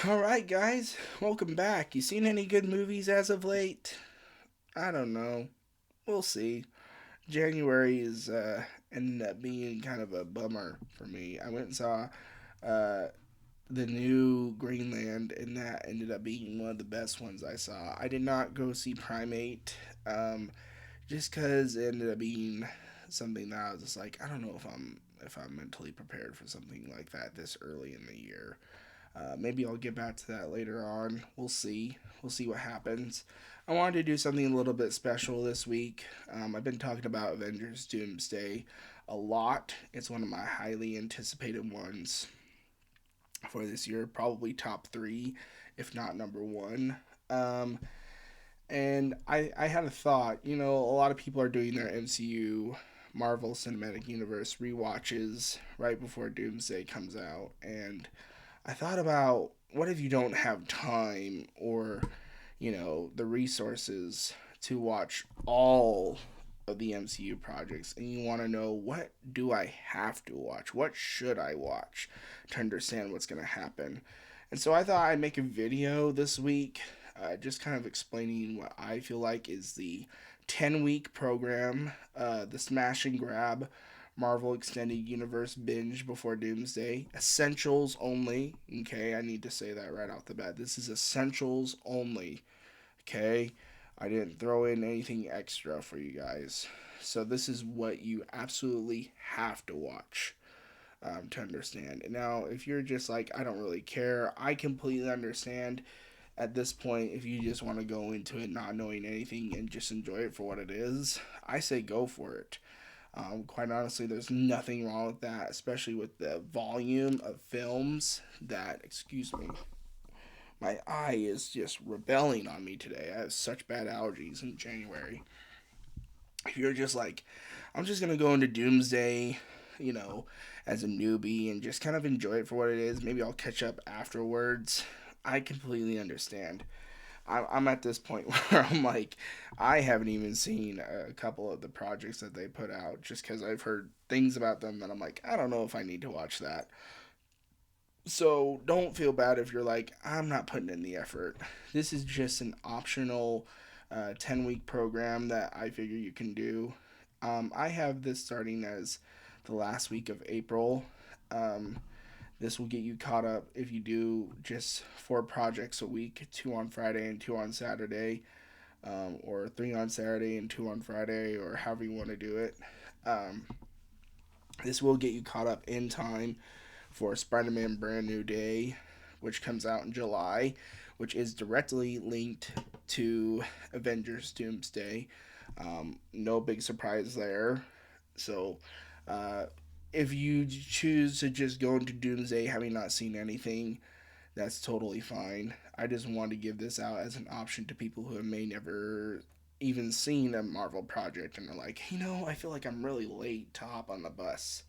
Alright, guys, welcome back. You seen any good movies as of late? I don't know. We'll see. January is ended up being kind of a bummer for me. I went and saw uh, the new Greenland, and that ended up being one of the best ones I saw. I did not go see Primate, just because it ended up being something that I was just like, I don't know if I'm mentally prepared for something like that this early in the year. Maybe I'll get back to that later on. We'll see. We'll see what happens. I wanted to do something a little bit special this week. I've been talking about Avengers Doomsday a lot. It's one of my highly anticipated ones for this year. Probably top three, if not number one. Um, and I had a thought. A lot of people are doing their MCU Marvel Cinematic Universe rewatches right before Doomsday comes out. And I thought about what if you don't have time or, the resources to watch all of the MCU projects and you want to know what do I have to watch? What should I watch to understand what's going to happen? And so I thought I'd make a video this week just kind of explaining what I feel like is the 10-week program, the smash and grab Marvel Extended Universe binge before Doomsday. Essentials only. Okay, I need to say that right off the bat. This is essentials only. Okay, I didn't throw in anything extra for you guys. So this is what you absolutely have to watch to understand. Now, if you're just like, I don't really care, I completely understand at this point. If you just want to go into it not knowing anything and just enjoy it for what it is, I say go for it. Quite honestly, there's nothing wrong with that, especially with the volume of films that, excuse me, my eye is just rebelling on me today. I have such bad allergies in January. If you're just like, I'm just going to go into Doomsday, you know, as a newbie and just kind of enjoy it for what it is, maybe I'll catch up afterwards. I completely understand. I'm at this point where I'm like, I haven't even seen a couple of the projects that they put out just because I've heard things about them that I'm like, I don't know if I need to watch that. So don't feel bad if you're like, I'm not putting in the effort. This is just an optional 10-week program that I figure you can do. I have this starting as the last week of April. Um, this will get you caught up if you do just 4 projects a week, 2 on Friday and 2 on Saturday, or 3 on Saturday and 2 on Friday, or however you want to do it. Um, this will get you caught up in time for Spider Man Brand New Day, which comes out in July, which is directly linked to Avengers Doomsday. No big surprise there. So, uh, if you choose to just go into Doomsday having not seen anything, that's totally fine. I just want to give this out as an option to people who may never even seen a Marvel project and are like, I feel like I'm really late to hop on the bus.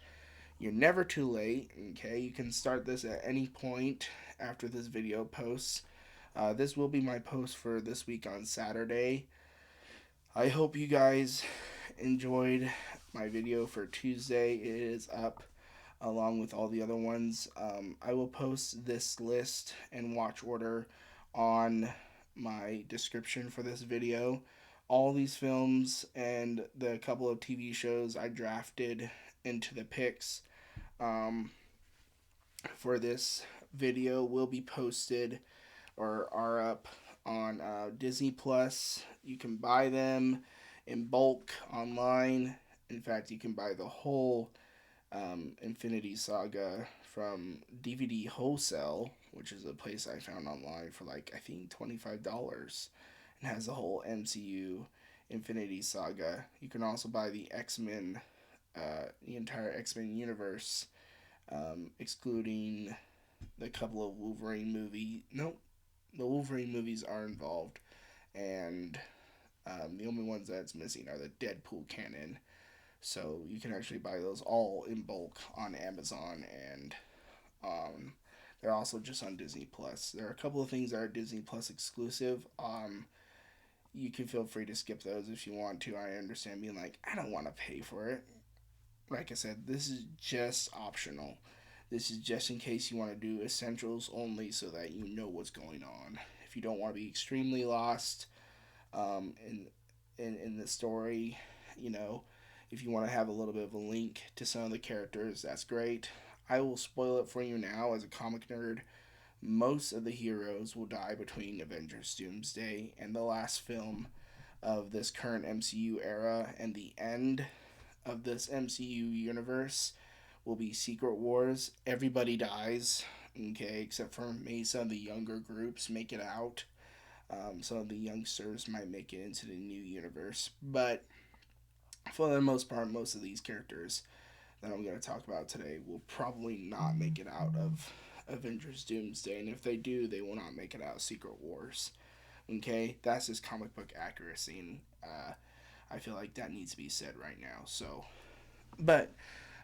You're never too late, okay? You can start this at any point after this video posts. This will be my post for this week on Saturday. I hope you guys enjoyed my video for Tuesday. It is up along with all the other ones. I will post this list and watch order on my description for this video. All these films and the couple of TV shows I drafted into the picks um, for this video will be posted or are up on Disney Plus. You can buy them in bulk online. In fact, you can buy the whole Infinity Saga from DVD Wholesale, which is a place I found online for like I think $25, and has the whole MCU Infinity Saga. You can also buy the entire X Men universe, excluding the couple of Wolverine movie. Nope, the Wolverine movies are involved, and the only ones that's missing are the Deadpool canon. So you can actually buy those all in bulk on Amazon, and um, they're also just on Disney Plus. There are a couple of things that are Disney Plus exclusive. You can feel free to skip those if you want to. I understand being like, I don't want to pay for it. Like I said, this is just optional. This is just in case you want to do essentials only so that you know what's going on. If you don't want to be extremely lost in, in the story, you know, if you want to have a little bit of a link to some of the characters, that's great. I will spoil it for you now as a comic nerd. Most of the heroes will die between Avengers Doomsday and the last film of this current MCU era, and the end of this MCU universe will be Secret Wars. Everybody dies, okay, except for maybe some of the younger groups make it out. Some of the youngsters might make it into the new universe, but for the most part, most of these characters that I'm going to talk about today will probably not make it out of Avengers Doomsday, and if they do, they will not make it out of Secret Wars. Okay, that's just comic book accuracy, and I feel like that needs to be said right now. So, but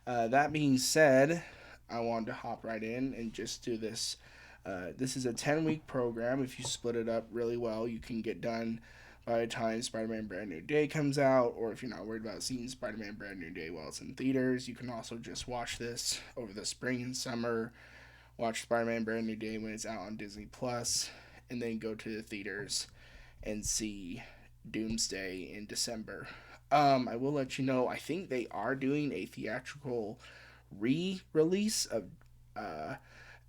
that being said, I wanted to hop right in and just do this. This is a 10-week program. If you split it up really well, you can get done by the time Spider-Man Brand New Day comes out, or if you're not worried about seeing Spider-Man Brand New Day while it's in theaters, you can also just watch this over the spring and summer. Watch Spider-Man Brand New Day when it's out on Disney Plus, and then go to the theaters and see Doomsday in December. I will let you know, I think they are doing a theatrical re-release of uh,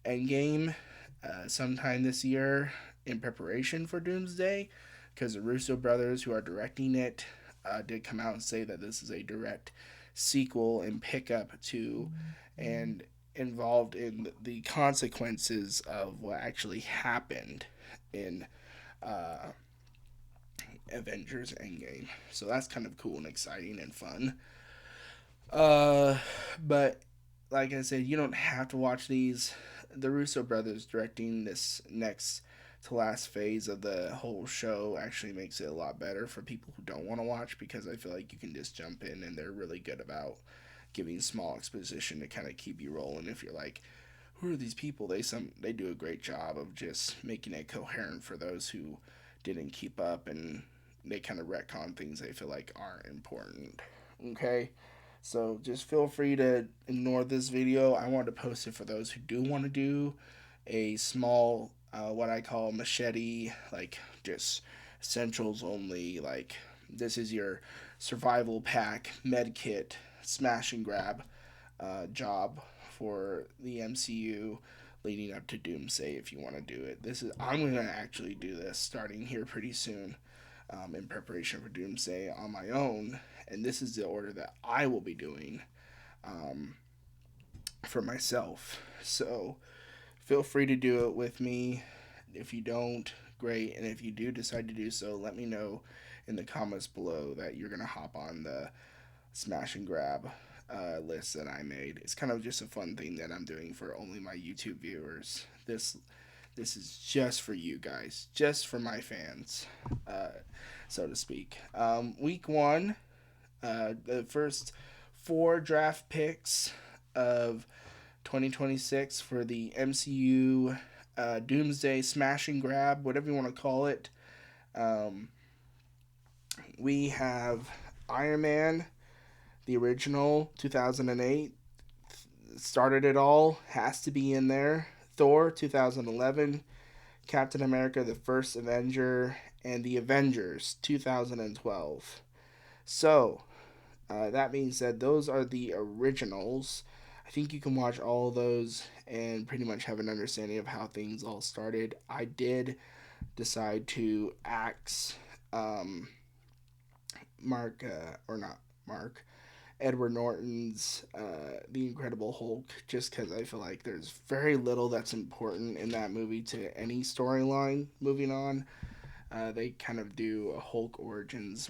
Endgame sometime this year in preparation for Doomsday, because the Russo brothers, who are directing it, did come out and say that this is a direct sequel and pickup to and involved in the consequences of what actually happened in uh, Avengers Endgame. So that's kind of cool and exciting and fun. But like I said, you don't have to watch these. The Russo brothers directing this next to last phase of the whole show actually makes it a lot better for people who don't want to watch, because I feel like you can just jump in and they're really good about giving small exposition to kind of keep you rolling. If you're like, who are these people? They do a great job of just making it coherent for those who didn't keep up, and they kind of retcon things they feel like aren't important. Okay, so just feel free to ignore this video. I wanted to post it for those who do want to do a small, what I call machete, like just essentials only. Like, this is your survival pack, med kit, smash and grab job for the MCU leading up to Doomsday. If you want to do it, I'm gonna actually do this starting here pretty soon, in preparation for Doomsday on my own, and this is the order that I will be doing um, for myself. So feel free to do it with me. If you don't, great, and if you do decide to do so, let me know in the comments below that you're gonna hop on the smash and grab list that I made. It's kind of just a fun thing that I'm doing for only my YouTube viewers. This is just for you guys, just for my fans, so to speak. Week one, the first four draft picks of 2026 for the MCU Doomsday Smash and Grab, whatever you want to call it. We have Iron Man, the original 2008, started it all, has to be in there. Thor 2011, Captain America the First Avenger, and the Avengers 2012. So, that being said, those are the originals. I think you can watch all of those and pretty much have an understanding of how things all started. I did decide to axe Mark, or not Mark, Edward Norton's The Incredible Hulk, just because I feel like there's very little that's important in that movie to any storyline moving on. They kind of do a Hulk origins,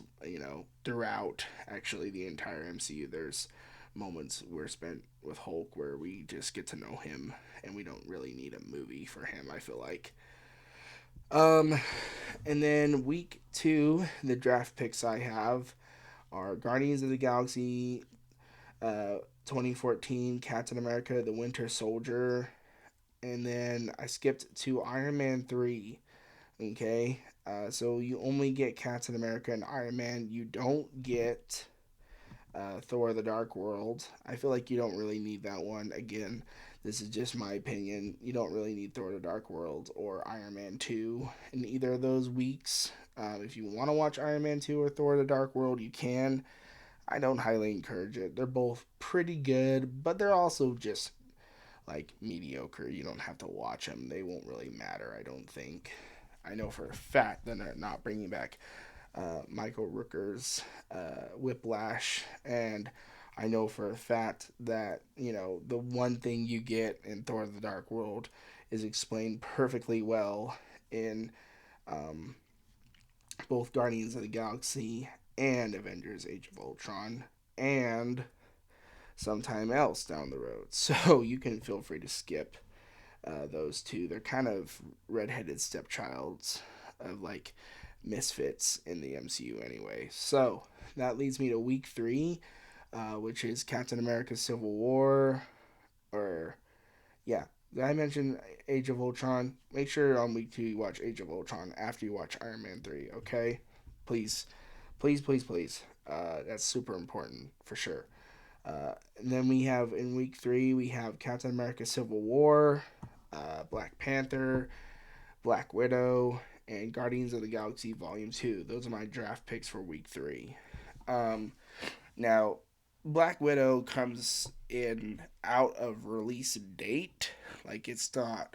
throughout actually the entire MCU. There's moments we're spent with Hulk where we just get to know him, and we don't really need a movie for him, I feel like. Um, and then week two, the draft picks I have are Guardians of the Galaxy 2014, Captain America, the Winter Soldier, and then I skipped to Iron Man 3. Okay, so you only get Captain America and Iron Man. You don't get Thor: The Dark World. I feel like you don't really need that one. Again, This is just my opinion. You don't really need Thor: The Dark World or Iron Man 2 in either of those weeks. If you want to watch Iron Man 2 or Thor: The Dark World, you can. I don't highly encourage it. They're both pretty good, but they're also just like mediocre. You don't have to watch them. They won't really matter, I don't think. I know for a fact that they're not bringing back Michael Rooker's Whiplash, and I know for a fact that the one thing you get in Thor: The Dark World is explained perfectly well in um, both Guardians of the Galaxy and Avengers Age of Ultron, and sometime else down the road. So you can feel free to skip those two. They're kind of redheaded stepchilds of like misfits in the MCU anyway. So that leads me to week three, which is Captain America Civil War. Or, yeah, did I mention Age of Ultron? Make sure on week two you watch Age of Ultron after you watch Iron Man 3, okay? Please, please, please, please. That's super important for sure. And then we have in week three, we have Captain America Civil War, Black Panther, Black Widow, and Guardians of the Galaxy Volume 2. Those are my draft picks for week three. Um, Now, Black Widow comes in out of release date. Like, it's not,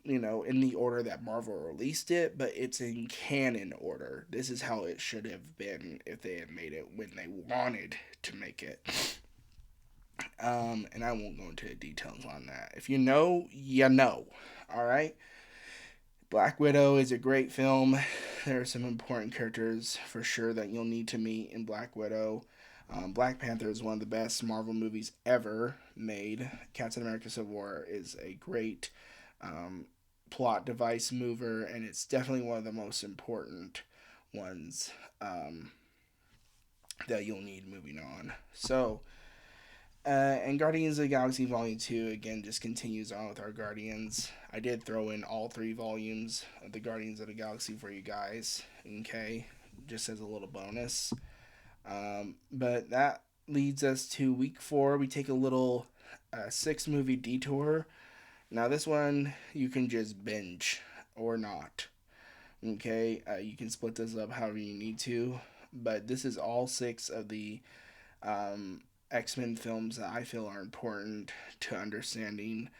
in the order that Marvel released it, but it's in canon order. This is how it should have been if they had made it when they wanted to make it. And I won't go into the details on that. If you know, you know. All right. Black Widow is a great film. There are some important characters for sure that you'll need to meet in Black Widow. Black Panther is one of the best Marvel movies ever made. Captain America Civil War is a great um, plot device mover, and it's definitely one of the most important ones that you'll need moving on. So, and Guardians of the Galaxy Volume 2, again, just continues on with our Guardians. I did throw in all three volumes of the Guardians of the Galaxy for you guys, okay? Just as a little bonus. But that leads us to week four. We take a little 6-movie detour. Now, this one, you can just binge or not, okay? You can split this up however you need to. But this is all 6 of the um, X-Men films that I feel are important to understanding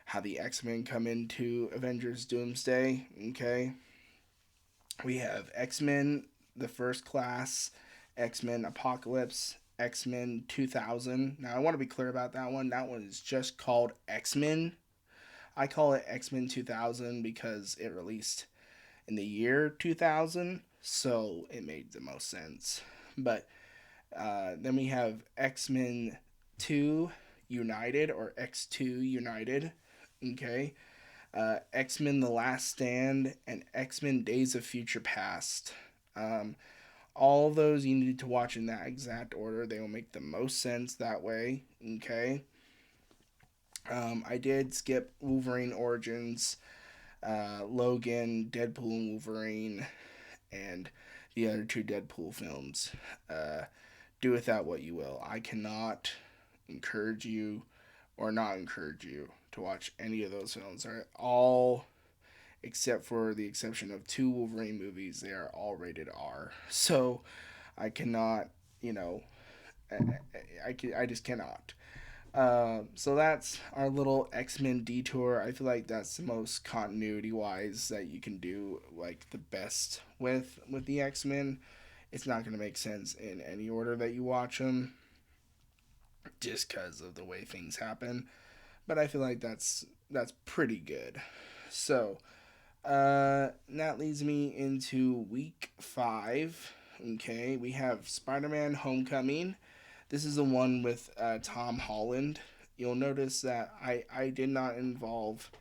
how the X-Men come into Avengers Doomsday, okay? We have X-Men, the First Class, X-Men Apocalypse, X-Men 2000. Now, I want to be clear about that one. That one is just called X-Men. I call it X-Men 2000 because it released in the year 2000, so it made the most sense. But then we have X-Men 2 United or X2 United. Okay. X-Men The Last Stand and X-Men Days of Future Past. All those you need to watch in that exact order. They will make the most sense that way. Okay. I did skip Wolverine Origins, Logan, Deadpool and Wolverine, and the other 2 Deadpool films. Do with that what you will. I cannot encourage you or not encourage you to watch any of those films. They're all, except for the exception of 2 Wolverine movies, they are all rated R. So I cannot, I just cannot. So that's our little X-Men detour. I feel like that's the most continuity wise that you can do, like the best with the X-Men. It's not going to make sense in any order that you watch them, just because of the way things happen. But I feel like that's pretty good. So that leads me into week 5. Okay, we have Spider-Man: Homecoming. This is the one with Tom Holland. You'll notice that I did not involve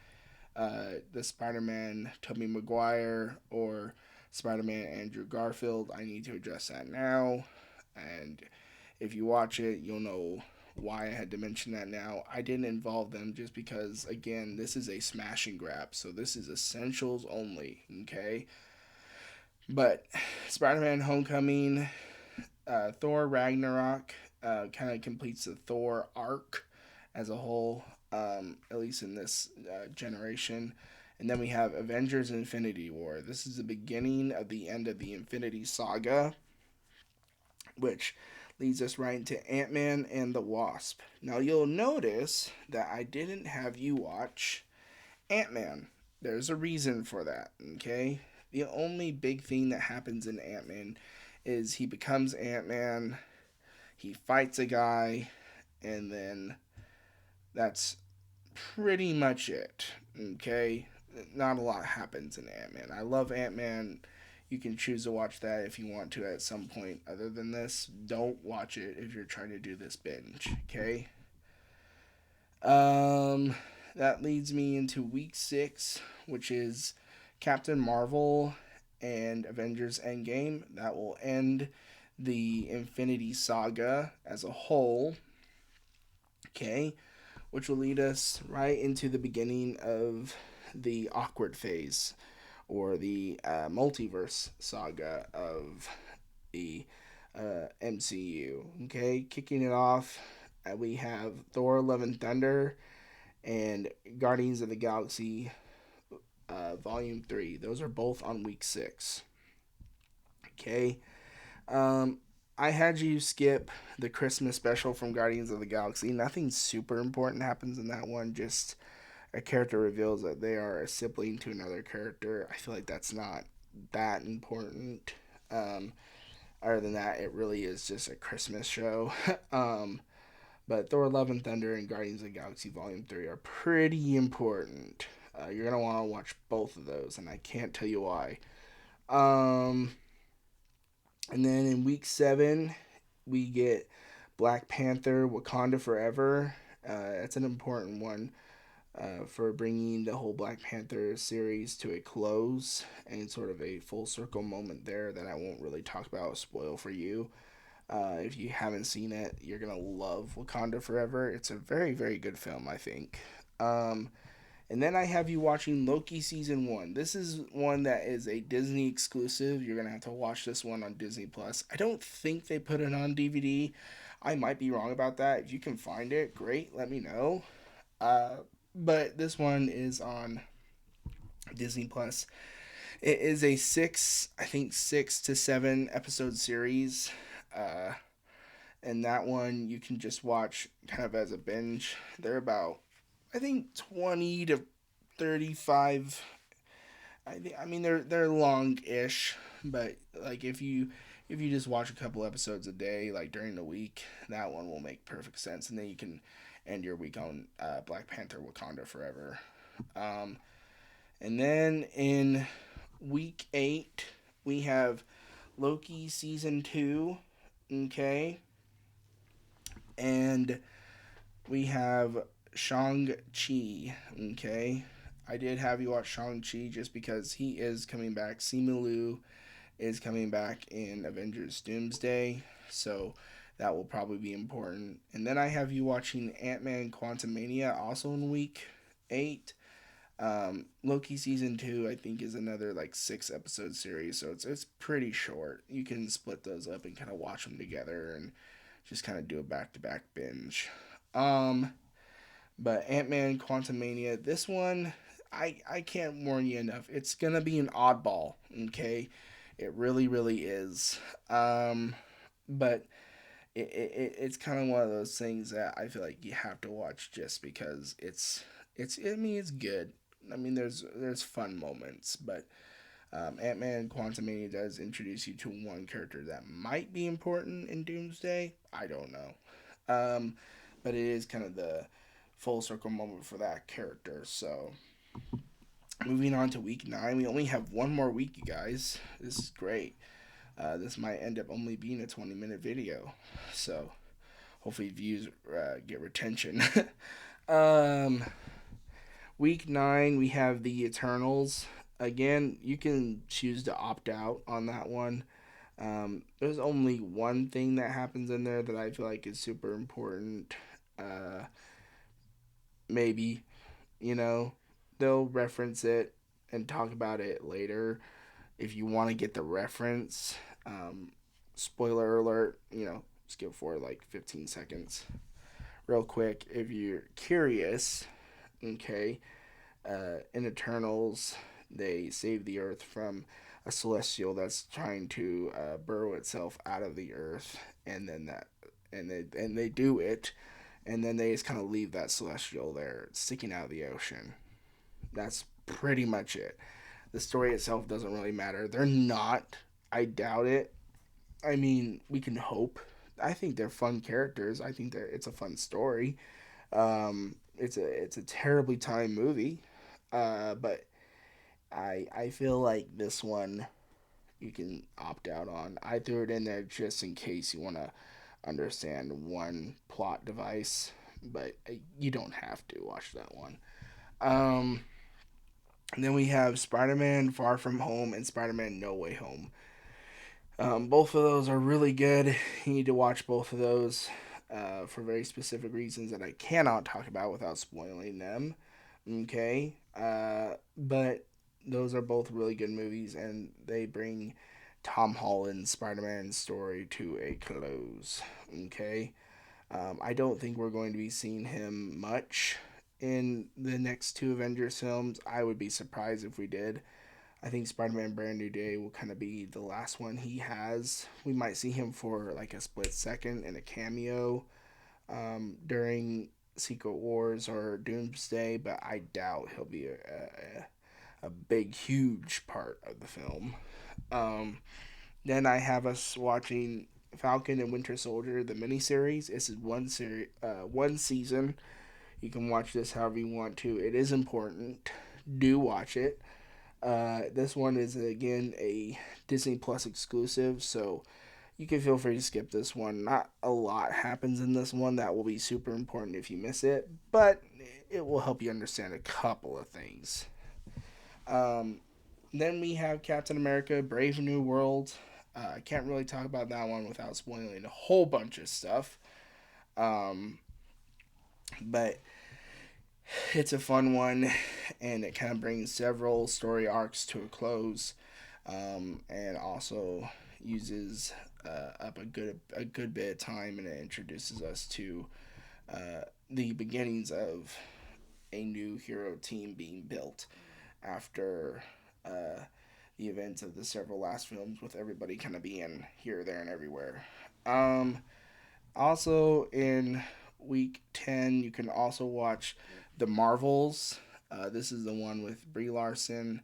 the Spider-Man Tobey Maguire or Spider-Man Andrew Garfield. I need to address that now. And if you watch it, you'll know why I had to mention that now. I didn't involve them just because, again, this is a smash and grab. So this is essentials only, okay? But Spider-Man Homecoming, Thor Ragnarok kind of completes the Thor arc as a whole. at least in this generation. And then we have Avengers Infinity War. This is the beginning of the end of the Infinity Saga, which leads us right into Ant-Man and the Wasp. Now you'll notice that I didn't have you watch Ant-Man. There's a reason for that, okay? The only big thing that happens in Ant-Man is he becomes Ant-Man, he fights a guy, and then that's pretty much it, okay? Not a lot happens in Ant-Man. I love Ant-Man. You can choose to watch that if you want to at some point. Other than this, don't watch it if you're trying to do this binge, okay? Um, that leads me into week 6, which is Captain Marvel and Avengers Endgame. That will end the Infinity Saga as a whole, okay? Which will lead us right into the beginning of the awkward phase, or the multiverse saga of the MCU. Okay, kicking it off, we have Thor: Love and Thunder and Guardians of the Galaxy Volume 3. Those are both on week 6. Okay. Um, I had you skip the Christmas special from Guardians of the Galaxy. Nothing super important happens in that one. Just a character reveals that they are a sibling to another character. I feel like that's not that important. Um, Other than that, it really is just a Christmas show. But Thor: Love and Thunder and Guardians of the Galaxy Volume 3 are pretty important. You're going to want to watch both of those, and I can't tell you why. Um, and then in week 7, we get Black Panther Wakanda Forever. That's an important one for bringing the whole Black Panther series to a close, and sort of a full circle moment there that I won't really talk about, spoil for you. If you haven't seen it, you're gonna love Wakanda Forever. It's a very, very good film, I think. And then I have you watching Loki season 1. This is one that is a Disney exclusive. You're gonna have to watch this one on Disney Plus. I don't think they put it on DVD. I might be wrong about that. If you can find it, great. Let me know. Uh, but this one is on Disney Plus. It is a I think 6 to 7 episode series. Uh, and that one you can just watch kind of as a binge. They're about, I think, 20 to 35. I mean they're long-ish, but like if you just watch a couple episodes a day, like during the week, that one will make perfect sense, and then you can end your week on Black Panther Wakanda Forever. Um, and then in week 8, we have Loki season 2. Okay, and we have Shang-Chi. Okay, I did have you watch Shang-Chi just because he is coming back. Simu Liu is coming back in Avengers Doomsday, so that will probably be important. And then I have you watching Ant-Man Quantumania also in week 8. Loki season 2 I think is another like 6 episode series, so it's pretty short. You can split those up and kind of watch them together and just kind of do a back to back binge. Um, but Ant Man Quantumania, this one I can't warn you enough. It's gonna be an oddball. Okay, it really really is. But it's kind of one of those things that I feel like you have to watch just because it's I mean it's good. I mean there's fun moments, but Ant Man Quantumania does introduce you to one character that might be important in Doomsday. I don't know, but it is kind of the full circle moment for that character. So moving on to week 9, we only have one more week, you guys. This is great. This might end up only being a 20-minute video, so hopefully views get retention. um, Week 9, we have the Eternals. Again, you can choose to opt out on that one. There's only one thing that happens in there that I feel like is super important. Maybe, you know, they'll reference it and talk about it later if you want to get the reference. Spoiler alert, skip forward like 15 seconds. real quick, if you're curious, okay, in Eternals, they save the Earth from a celestial that's trying to burrow itself out of the Earth, and then they do it, and then they just kind of leave that celestial there, sticking out of the ocean. That's pretty much it. The story itself doesn't really matter. They're not. I doubt it. I mean, we can hope. I think they're fun characters. I think that it's a fun story. It's a terribly timed movie, but I feel like this one you can opt out on. I threw it in there just in case you want to understand one plot device, but you don't have to watch that one. Um, and then we have Spider-Man: Far From Home and Spider-Man: No Way Home. Both of those are really good. You need to watch both of those for very specific reasons that I cannot talk about without spoiling them. Okay, but those are both really good movies, and they bring Tom Holland's Spider-Man story to a close. Okay, I don't think we're going to be seeing him much in the next two Avengers films. I would be surprised if we did. I think Spider-Man Brand New Day will kind of be the last one he has. We might see him for like a split second in a cameo during Secret Wars or Doomsday, but I doubt he'll be a big, huge part of the film. Um, then I have us watching Falcon and Winter Soldier, the miniseries. This is one season. You can watch this however you want to. It is important. Do watch it. This one is again a Disney Plus exclusive, so you can feel free to skip this one. Not a lot happens in this one that will be super important if you miss it, but it will help you understand a couple of things. Um, then we have Captain America: Brave New World. I can't really talk about that one without spoiling a whole bunch of stuff. Um, but it's a fun one, and it kind of brings several story arcs to a close, and also uses up a good bit of time, and it introduces us to the beginnings of a new hero team being built after the events of the several last films, with everybody kind of being here, there, and everywhere. Um, Also in week 10, you can also watch The Marvels. This is the one with Brie Larson,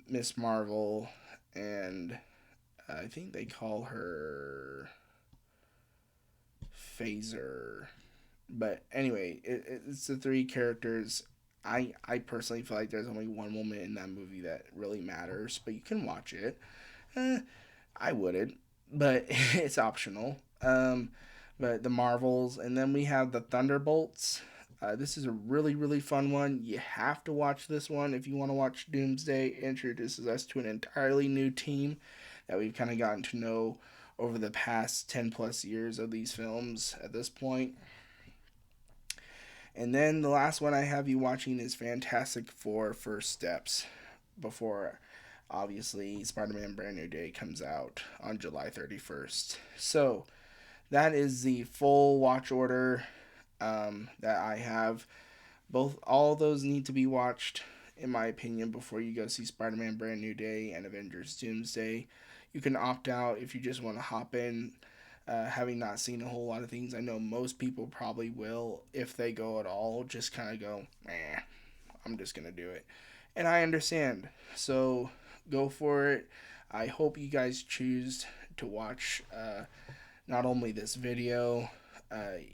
Miss Marvel, and I think they call her Phaser. But anyway, it's the three characters. I personally feel like there's only one moment in that movie that really matters, but you can watch it. Eh, I wouldn't, but it's optional. But the Marvels, and then we have the Thunderbolts. This is a really, really fun one. You have to watch this one if you want to watch Doomsday. It introduces us to an entirely new team that we've kind of gotten to know over the past 10 plus years of these films at this point. And then the last one I have you watching is Fantastic Four First Steps, before obviously Spider-Man Brand New Day comes out on July 31st. So that is the full watch order that I have. All of those need to be watched, in my opinion, before you go see Spider-Man Brand New Day and Avengers Doomsday. You can opt out if you just want to hop in, having not seen a whole lot of things. I know most people probably will, if they go at all, just kind of go, I'm just going to do it. And I understand. So go for it. I hope you guys choose to watch not only this video,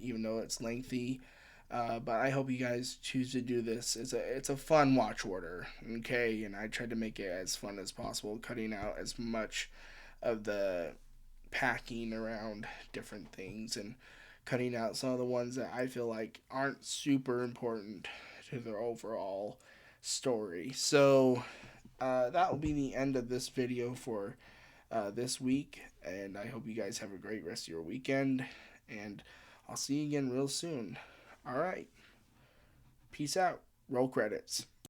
even though it's lengthy, but I hope you guys choose to do this. It's a fun watch order, okay? And I tried to make it as fun as possible, cutting out as much of the packing around different things and cutting out some of the ones that I feel like aren't super important to their overall story. So that will be the end of this video for this week, and I hope you guys have a great rest of your weekend, and I'll see you again real soon. All right, peace out. Roll credits.